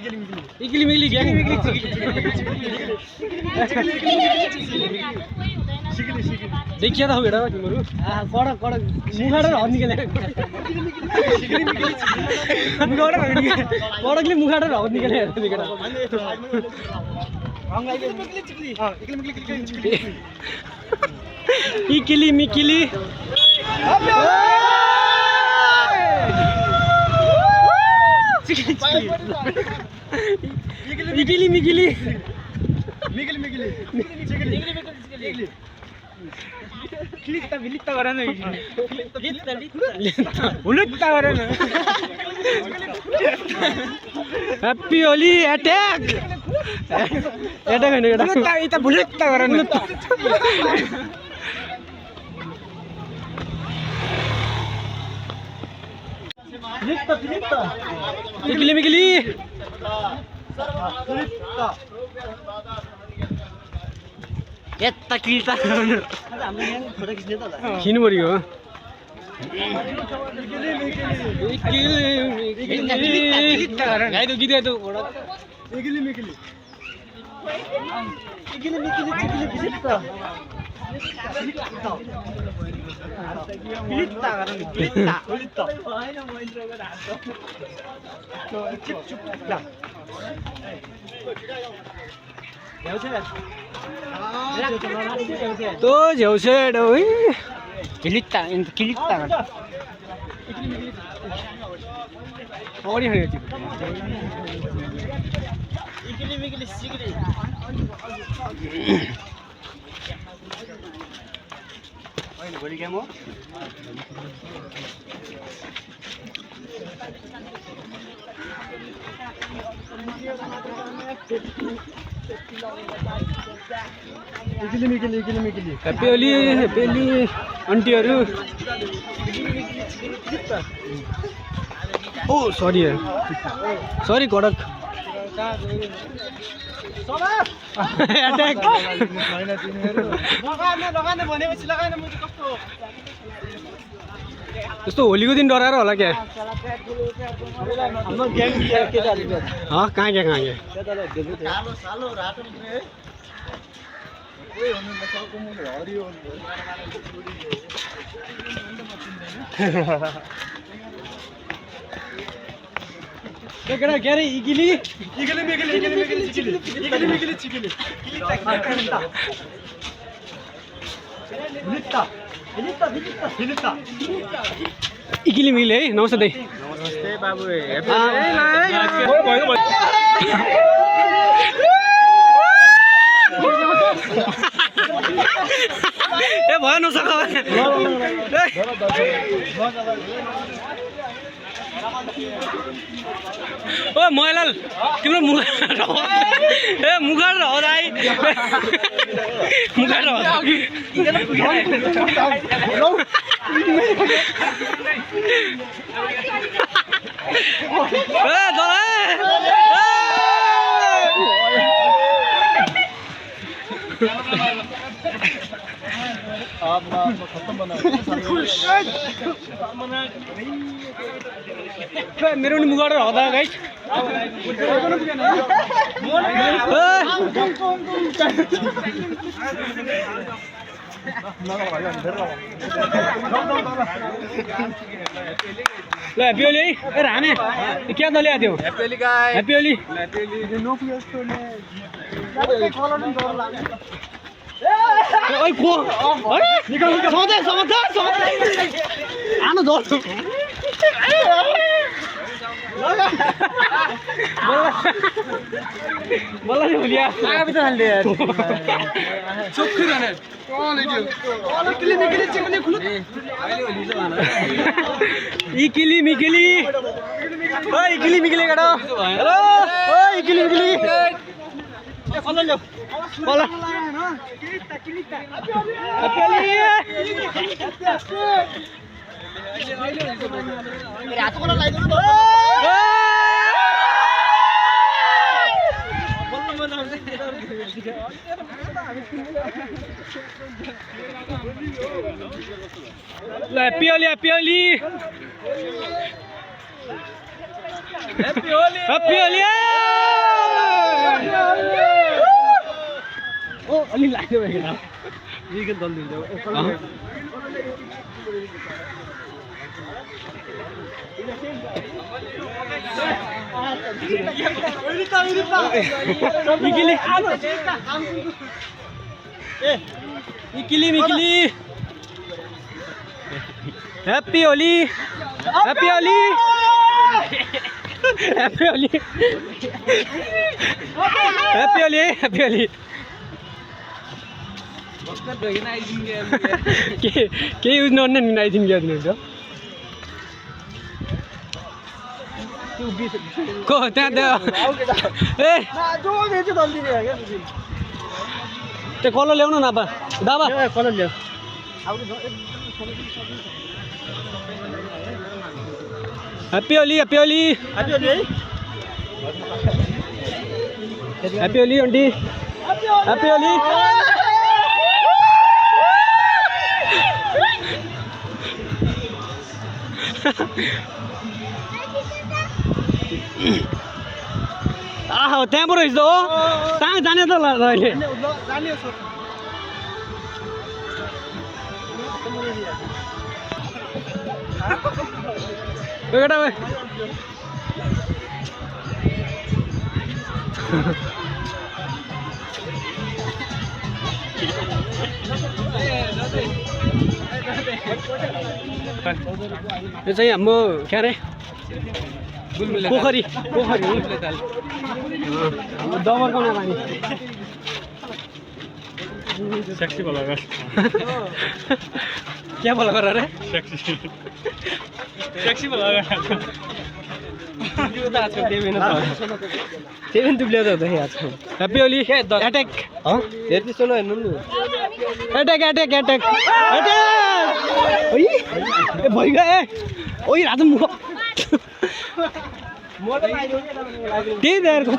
इकिली मिकिली gang देखिया था बेटा तिम्रो कडक कडक मुखाबाट हर निकाले कडकले मुखाबाट हर निकाले केटा इकिली मिकिली इकिली मिकिली हैप्पी होली अटैक अटैक हैन केटा इता भुलुत्ता गरन इकिली मिकिली यता किल्ता खिनु पर्यो गाइदो गीत गाइदो तो झेउसे किलित्ता किलित्ता और यहाँ इकिली मिकिली सिकिली होइन भोलि क्या म हैप्पी होली आन्टीहरू ओ सरी कडक यस्तो होलीको दिन डराएर होला क्या कहाँ क्या केटा के अरे इकिली इकिली मिले है नमस्ते बाबु ए भयो नसक ओ मैलाल तिम्रो मुखा ए मुखा हराई मुखा मेरो नि मुगाड हदा गाइस ल हैप्पी होली ए राने क्या त ल्याएको थियो हैप्पी होली ओइ को निकाल सोधे आनो दो बोला नहीं बोलिया आगे भी तो हल दे यार चुप क्यों रहने कौन है कौन किली मिकिली चिकनी खुल इकिली मिकिली ओए इकिली मिकिली करो हेलो ओए इकिली मिकिली फल लो फल किलिता हाथ को लाई दो happy Holi happy Holi happy Holi happy Holi ओ अलि लाग्यो भएन यही जल्दी जाऊ निकली happy Holi happy Holi happy Holi happy Holi happy Holi के यूज नगर्ने नि आइदिनु गर्नुहुन्छ को त्यहाँ ए त्यो कलर ल्याउनु न दाबा कलर ल्याऊ happy Holi happy Holi happy Holi happy Holi aunty happy Holi आहो त्यहाँबाट रहेछ हो कहाँ जाने त अहिले केटा भाइ यो चाहिँ हाम्रो के अरे पोखरी दमरको पानी सेक्सी ब्लगर क्या ब्लगर अरे सेक्सी ब्लगर त्यही पनि दुब्लियो त आजकल हैप्पी होली एट्याक हेर्दै चलो हेर्नु नि एट्याक एट्याक एट्याक एट्याक भइगयो ए ओइ राजु मुख त्यही देरको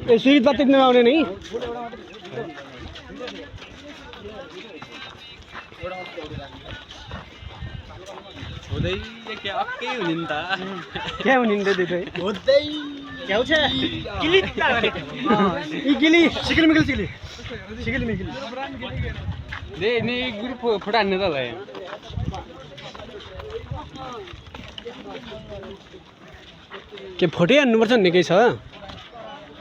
ए सुई बात देख्न आउने नि हुँदै के अक्कै हुने नि त के हुने नि त दुई हुँदै क्या हो छ किली ई किली sickle Mikal सिकली sickle Mikal they नि ग्रुप फोटो हान्ने त भाइ के फोटो हान्नुपर्छ भन्ने केही छ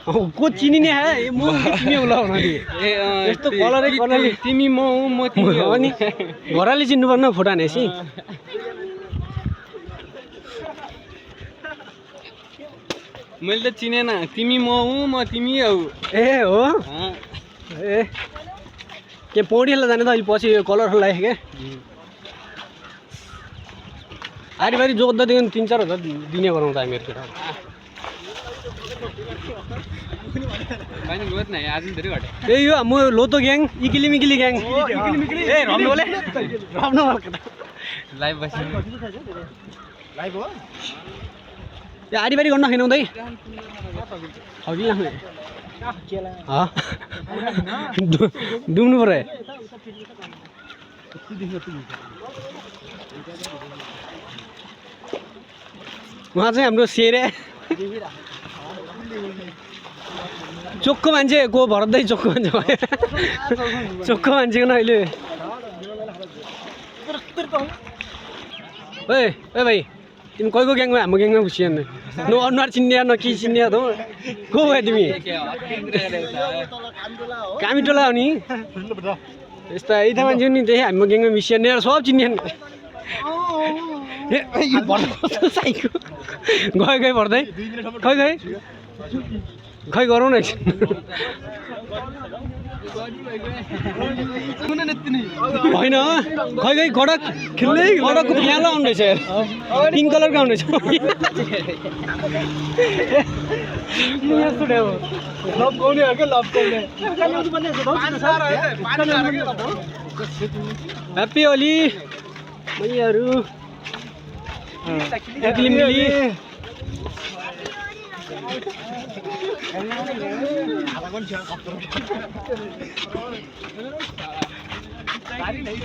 को चिनिने है म चिने होला भन्नाले ए यस्तो कलरै कलरले तिमी म तिमी हो नि घरले चिन्नु पर्न फोटो हानेसी मैले त चिनेन तिमी म हुँ म तिमी हौ ए हो ए के पौडीलाई जाने त अहिले पछि कलर लाग्यो क्या आरिबारी जोत्दादेखि 3-4 हजार दिने गराउँछ हामीहरू केटा ए यो म लोतो ग्याङ इकिली मिकिली ग्याङ ए रम्नोले रम्नो लाइभ बस्नु लाइभ हो या आरिबारी गर्न खाइन हुँदै हगि आउने डुब्नु पर्यो उहाँ चाहिँ हाम्रो सेरे चोक्को मान्छे को भर्दै चोक्को मान्छे भयो चोक्को मान्छे न अहिले ओए ओए भाइ तिमी कोही को ग्याङमा हाम्रो ग्याङमा घुसिएन न अनुहार चिन्ने न के चिन्ने त को भयो तिमी कामी टोला हो नि यस्ता यता मान्छे नि त्यही हाम्रो ग्याङमा मिसिएन सब चिन्ने ए भर्दै साइको गयो भर्दै खै खै गरौँ न होइन खै गडक खेल्दै गडकको फ्यालो आउँदैछ पिङ्क कलरको आउँदैछ ह्याप्पी होली मैयाहरू एक्ली मिली दारी नाही